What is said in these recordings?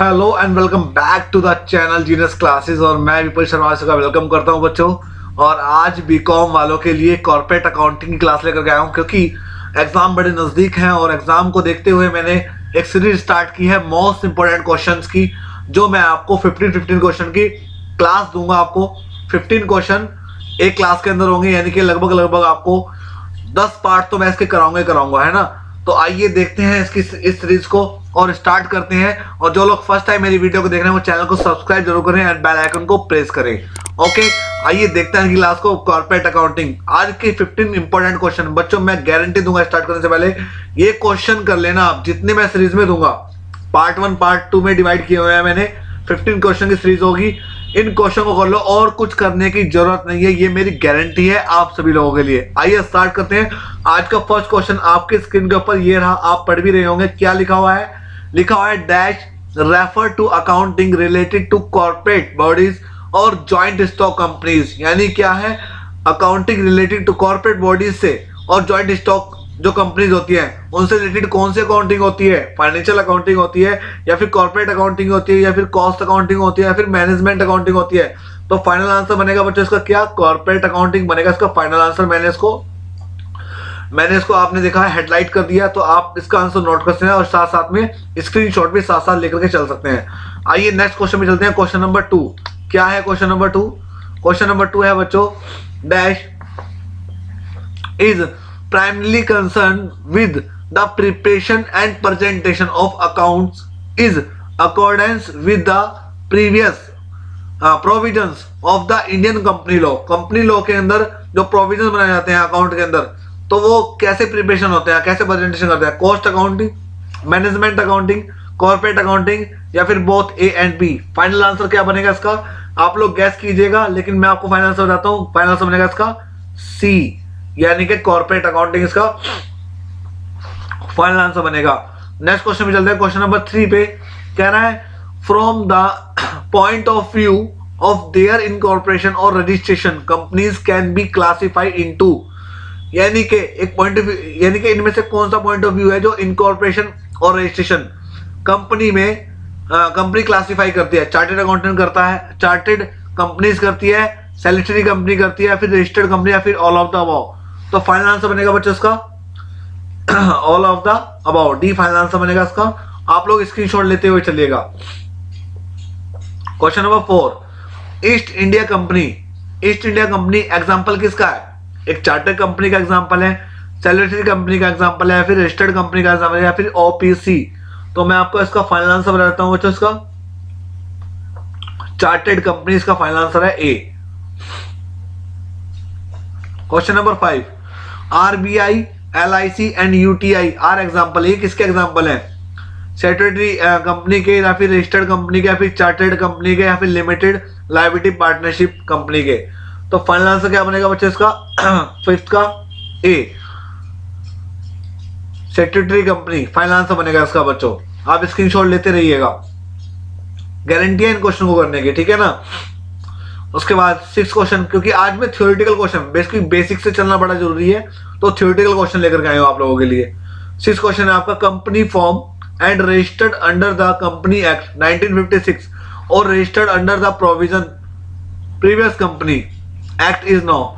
Hello and welcome back to the channel genius classes. और मैं विपुल शर्मा का वेलकम करता हूं बच्चों। और आज बीकॉम वालों के लिए कॉर्पोरेट अकाउंटिंग की क्लास लेकर के आया हूं, क्योंकि एग्जाम बड़े नज़दीक हैं और एग्जाम को देखते हुए मैंने एक सीरीज स्टार्ट की है मोस्ट इंपोर्टेंट क्वेश्चंस की, जो मैं आपको 15 क्वेश्चन की क्लास दूंगा। आपको 15 क्वेश्चन एक क्लास के अंदर होंगे, यानी कि लगभग आपको 10 पार्ट तो मैं इसके कराऊंगा, है ना। तो आइए देखते हैं इसकी इस सीरीज को और स्टार्ट करते हैं। और जो लोग फर्स्ट टाइम मेरी वीडियो को देख रहे हैं वो चैनल को सब्सक्राइब जरूर करें एंड बेल आइकन को प्रेस करें। ओके, आइए देखते हैं क्लास को। कॉर्पोरेट अकाउंटिंग आज के 15 इंपॉर्टेंट क्वेश्चन बच्चों, मैं गारंटी दूंगा स्टार्ट करने से पहले ये क्वेश्चन कर लेना आप, जितने मैं सीरीज में दूंगा। पार्ट 1 पार्ट 2 में डिवाइड किए हुए हैं मैंने। 15 क्वेश्चन की सीरीज होगी, इन क्वेश्चन को कर लो और कुछ करने की जरूरत नहीं है, ये मेरी गारंटी है आप सभी लोगों के लिए। आइए स्टार्ट करते हैं। आज का फर्स्ट क्वेश्चन आपके स्क्रीन के ऊपर ये रहा, आप पढ़ भी रहे होंगे। क्या लिखा हुआ है? लिखा हुआ है dash refer to accounting related to corporate bodies और जॉइंट स्टॉक कंपनीज। यानी क्या है? Accounting related to corporate bodies से और जॉइंट स्टॉक जो कंपनीज होती हैं उनसे रिलेटेड कौन सी अकाउंटिंग होती है? फाइनेंशियल अकाउंटिंग होती है, या फिर कॉर्पोरेट अकाउंटिंग होती है, या फिर कॉस्ट अकाउंटिंग होती है, या फिर मैनेजमेंट अकाउंटिंग होती है। तो फाइनल आंसर बनेगा बच्चों इसका क्या? कॉर्पोरेट अकाउंटिंग बनेगा इसका फाइनल आंसर। मैंने इसको आपने देखा है हेडलाइट कर दिया, तो आप इसका आंसर नोट कर सकते हैं और साथ साथ में स्क्रीनशॉट भी साथ साथ लेकर के चल सकते हैं। आइए नेक्स्ट क्वेश्चन में चलते हैं। क्वेश्चन नंबर 2 क्या है? क्वेश्चन नंबर 2 है बच्चों dash is primarily concerned with the preparation and presentation of accounts is accordance with the previous provisions of the Indian company law। Company law के अंदर जो प्रोविजन बनाए जाते हैं अकाउंट के अंदर, तो वो कैसे प्रिपरेशन होते हैं, कैसे प्रेजेंटेशन करते हैं? Cost accounting, management accounting, corporate accounting, या फिर both A and B. Final answer क्या बनेगा इसका? आप लोग गैस कीजिएगा, लेकिन मैं आपको फाइनल आंसर बताता हूं। फाइनल आंसर बनेगा इसका सी, यानी कि कॉर्पोरेट अकाउंटिंग इसका फाइनल आंसर बनेगा। नेक्स्ट क्वेश्चन में चलते हैं। क्वेश्चन नंबर 3 पे कह रहा है from the point of view of their incorporation और registration companies can be classified into. यानी कि एक पॉइंट ऑफ व्यू, यानी कि इनमें से कौन सा पॉइंट ऑफ व्यू है जो इनकॉर्पोरेशन और रजिस्ट्रेशन कंपनी में कंपनी क्लासिफाई करती है? चार्टेड अकाउंटेंट करता है, चार्टेड कंपनीज करती है, सैलिटरी कंपनी करती है, फिर रजिस्टर्ड कंपनी, या फिर ऑल ऑफ द अबव। तो फाइनल आंसर बनेगा बच्चों इसका all of the about, D final answer बनेगा इसका। आप लोग स्क्रीनशॉट लेते हुए चलिएगा। Question number 4 east India company. East India company example किसका है? एक चार्टर्ड कंपनी का एग्जांपल है, सैलिटरी कंपनी का एग्जांपल है, या फिर रजिस्टर्ड कंपनी का एग्जांपल है, या फिर ओपीसी। तो मैं आपको इसका फाइनल आंसर बताता हूं बच्चों। इसका चार्टर्ड कंपनी इसका फाइनल आंसर है A. Question number 5 RBI, LIC and UTI are example. ये किसके एग्जांपल है? स्टैट्यूटरी कंपनी के, या फिर रजिस्टर्ड कंपनी के, या फिर चार्टर्ड कंपनी के, या फिर लिमिटेड लायबिलिटी पार्टनरशिप कंपनी के। तो फाइनल आंसर क्या बनेगा बच्चों इसका? 5th का ए, स्टैट्यूटरी कंपनी फाइनल आंसर बनेगा इसका बच्चों। आप स्क्रीनशॉट लेते रहिएगा, गारंटी है इन क्वेश्चन को करने की, ठीक है ना। उसके बाद 6 क्वेश्चन, क्योंकि आज में थ्योरेटिकल क्वेश्चन बेसिकली बेसिक से चलना बड़ा जरूरी है, तो थ्योरेटिकल क्वेश्चन लेकर के आए हो आप लोगों के लिए। 6 क्वेश्चन है आपका। Company form and registered under the company act 1956 और registered under the provision previous company act is no.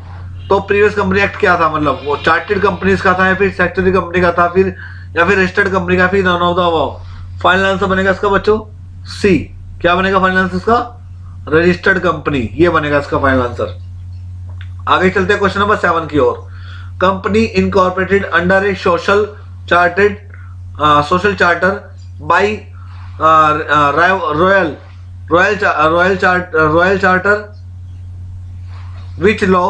तो प्रीवियस कंपनी एक्ट क्या था? मतलब वो चार्टेड कंपनीज का था, या फिर सेक्टरी कंपनी का था, फिर या फिर रजिस्टर्ड कंपनी का, फिर none of the above. Final answer बनेगा इसका बच्चों सी। क्या बनेगा फाइनल आंसर इसका? रजिस्टर्ड कंपनी, ये बनेगा इसका फाइनल आंसर। आगे चलते हैं क्वेश्चन नंबर 7 की ओर। Company incorporated under a social charter by royal charter which lay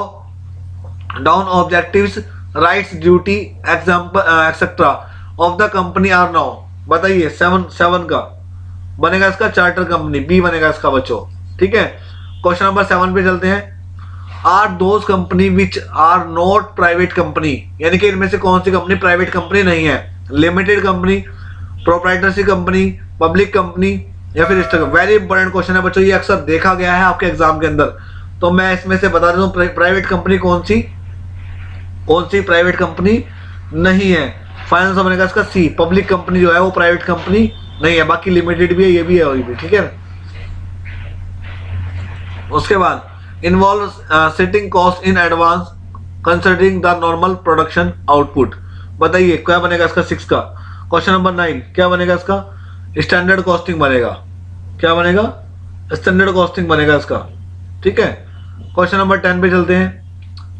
down objectives, rights, duty, etcetera of the company are now. बताइए 7 का बनेगा इसका चार्टर कंपनी, बी बनेगा इसका बच्चों, ठीक है। क्वेश्चन नंबर 7 पे चलते हैं। Are those company which are not private company. यानी कि इनमें से कौन सी कंपनी प्राइवेट कंपनी नहीं है? Limited company, proprietorship company, public company, या फिर रजिस्टर्ड। वेरी इंपॉर्टेंट क्वेश्चन है बच्चों, ये अक्सर देखा गया है आपके एग्जाम के अंदर। तो मैं इसमें से बता देता हूं प्राइवेट कंपनी कौन सी प्राइवेट कंपनी नहीं है। फाइनल आंसर बनेगा इसका सी, पब्लिक कंपनी जो है वो प्राइवेट कंपनी नहीं है, बाकी लिमिटेड भी है, ये भी है, वही भी, ठीक है। उसके बाद involve setting cost in advance considering the normal production output. बताइए क्या बनेगा इसका 6 का। क्वेश्चन नंबर 9 क्या बनेगा इसका, स्टैंडर्ड कॉस्टिंग बनेगा। क्या बनेगा, स्टैंडर्ड कॉस्टिंग बनेगा इसका, ठीक है। क्वेश्चन नंबर 10 पे चलते हैं।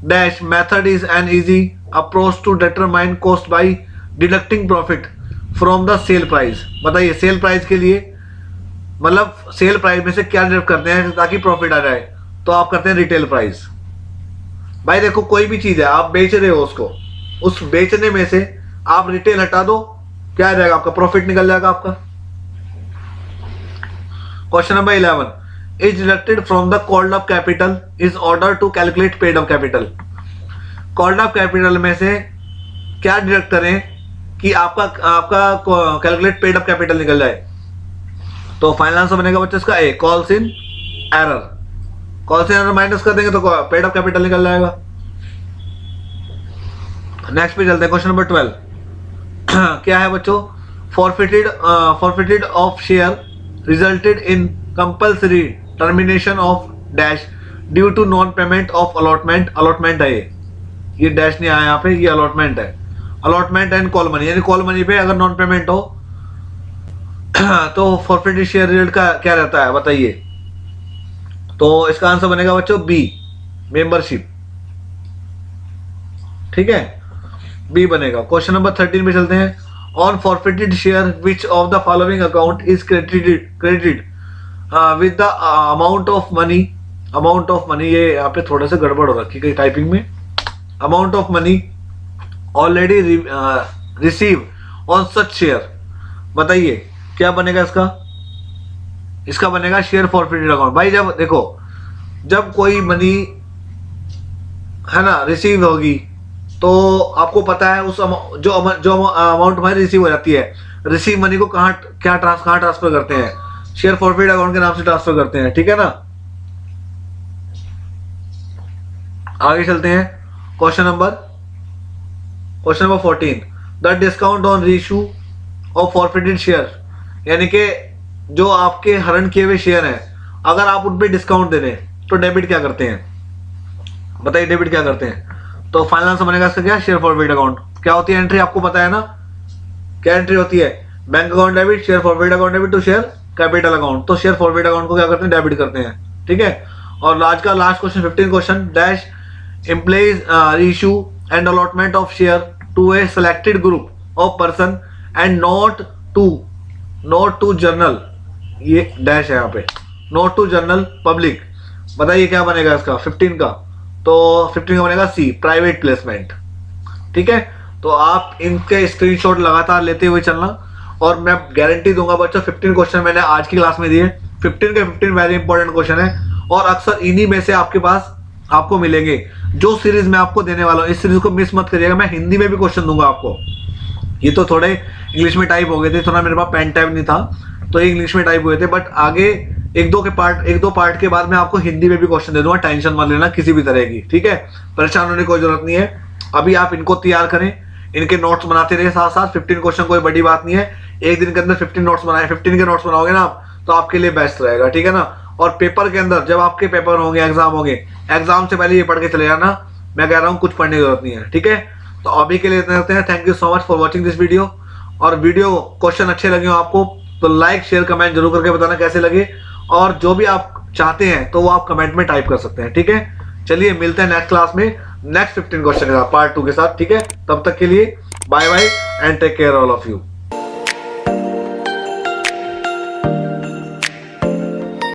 Dash method is an easy approach to determine cost by deducting profit from the sale price. बताइए सेल प्राइस के लिए मतलब सेल प्राइस में से क्या डिडक्ट करते हैं ताकि प्रॉफिट आ जाए, तो आप करते हैं रिटेल प्राइस। भाई देखो कोई भी चीज है आप बेच रहे हो उसको, उस बेचने में से आप रिटेल हटा दो, क्या आ जाएगा आपका, प्रॉफिट निकल जाएगा आपका। Question number 11 is deducted from the called up capital is order to calculate paid up capital. Called up capital में से क्या डिडक्ट करें कि आपका कैलकुलेट पेड अप कैपिटल निकल जाए, तो फाइनल आंसर बनेगा बच्चे इसका A, calls in error. Calls in error minus कर देंगे तो पेड अप कैपिटल निकल जाएगा। नेक्स्ट पे चलते हैं। क्वेश्चन नंबर 12 क्या है बच्चों, forfeited of share resulted in compulsory termination of dash due to non payment of allotment. Allotment है ये डैश नहीं आया यहाँ पे, ये अलॉटमेंट है। अलॉटमेंट एंड कॉल मनी, यानी कॉल मनी पे अगर नॉन पेमेंट हो तो फॉरफिटेड शेयर रिजल्ट का क्या रहता है बताइए, तो इसका आंसर बनेगा बच्चों बी, मेंबरशिप, ठीक है, बी बनेगा। क्वेश्चन नंबर 13 पे चलते हैं। On forfeited share which of the following account is credited with the amount of money. Amount of money, ये यहाँ पे थोड़ा सा गड़बड़ हो रखी है टाइपिंग में। Amount of money already receive on such share. बताइए क्या बनेगा इसका, इसका बनेगा शेयर फॉरफिटेड अकाउंट। भाई जब देखो जब कोई मनी है ना रिसीव होगी तो आपको पता है उस जो अमाउंट हमारी रिसीव हो जाती है, रिसीव मनी को कहाँ ट्रांसफर करते हैं, शेयर फॉरफिटेड अकाउंट के नाम से ट्रांसफर करते हैं, ठीक है ना। आगे चलते हैं। Question number 14 the discount on reissue of forfeited share, यानी कि जो आपके हरण किए हुए शेयर हैं अगर आप उन पे डिस्काउंट दे दें तो डेबिट क्या करते हैं, बताइए डेबिट क्या करते हैं, तो फाइनल आंसर बनेगा इसका क्या, शेयर फॉरफिटेड अकाउंट। क्या होती है एंट्री आपको पता है ना, क्या एंट्री होती है, bank account debit, share forfeited account debit to share capital account, तो शेयर फॉरफिटेड अकाउंट को क्या करते हैं, डेबिट करते हैं, ठीक है। और आज का last question 15 question dash employees reissue and allotment of share to a selected group of person and not to general, ये डैश है यहाँ पे, नॉट टू जर्नल पब्लिक। बताइए क्या बनेगा इसका 15 का, तो 15 का बनेगा सी, प्राइवेट प्लेसमेंट, ठीक है। तो आप इनके स्क्रीनशॉट लगातार लेते हुए चलना, और मैं गारंटी दूंगा बच्चों 15 क्वेश्चन मैंने आज की क्लास में दिए, 15 के 15 वेरी इंपॉर्टेंट क्वेश्चन है, और अक्सर इन्हीं में से आपके पास आपको मिलेंगे। जो सीरीज मैं आपको देने वाला हूँ इस सीरीज को मिस मत करिएगा, मैं हिंदी में भी क्वेश्चन दूंगा आपको। ये तो थोड़े इंग्लिश में टाइप हो गए थे, थोड़ा मेरे पास पेन टाइप नहीं था तो ये इंग्लिश में टाइप हुए थे, बट आगे एक दो पार्ट के बाद मैं आपको हिंदी में भी क्वेश्चन दे दूंगा, टेंशन मत लेना किसी भी तरह की, ठीक है। परेशान होने की कोई जरूरत नहीं है, अभी आप इनको तैयार करें, इनके नोट्स बनाते रहे साथ साथ। 15 क्वेश्चन कोई बड़ी बात नहीं है, एक दिन के अंदर 15 नोट्स बनाए, 15 के नोट्स बनाओगे ना आप तो आपके लिए बेस्ट रहेगा, ठीक है ना। और पेपर के अंदर जब आपके पेपर होंगे, एग्जाम होंगे, एग्जाम से पहले ये पढ़ के चले जाना, मैं कह रहा हूँ कुछ पढ़ने की जरूरत नहीं है, ठीक है। तो अभी के लिए इतना करते हैं, thank you so much for watching this video. और वीडियो क्वेश्चन अच्छे लगे हो आपको तो लाइक शेयर कमेंट जरूर करके बताना कैसे लगे, और जो भी आप चाहते हैं तो वो आप कमेंट में टाइप कर सकते हैं, ठीक है। चलिए मिलते हैं नेक्स्ट क्लास में नेक्स्ट 15 क्वेश्चन के साथ, पार्ट 2 के साथ, ठीक है। तब तक के लिए bye bye and take care all of you.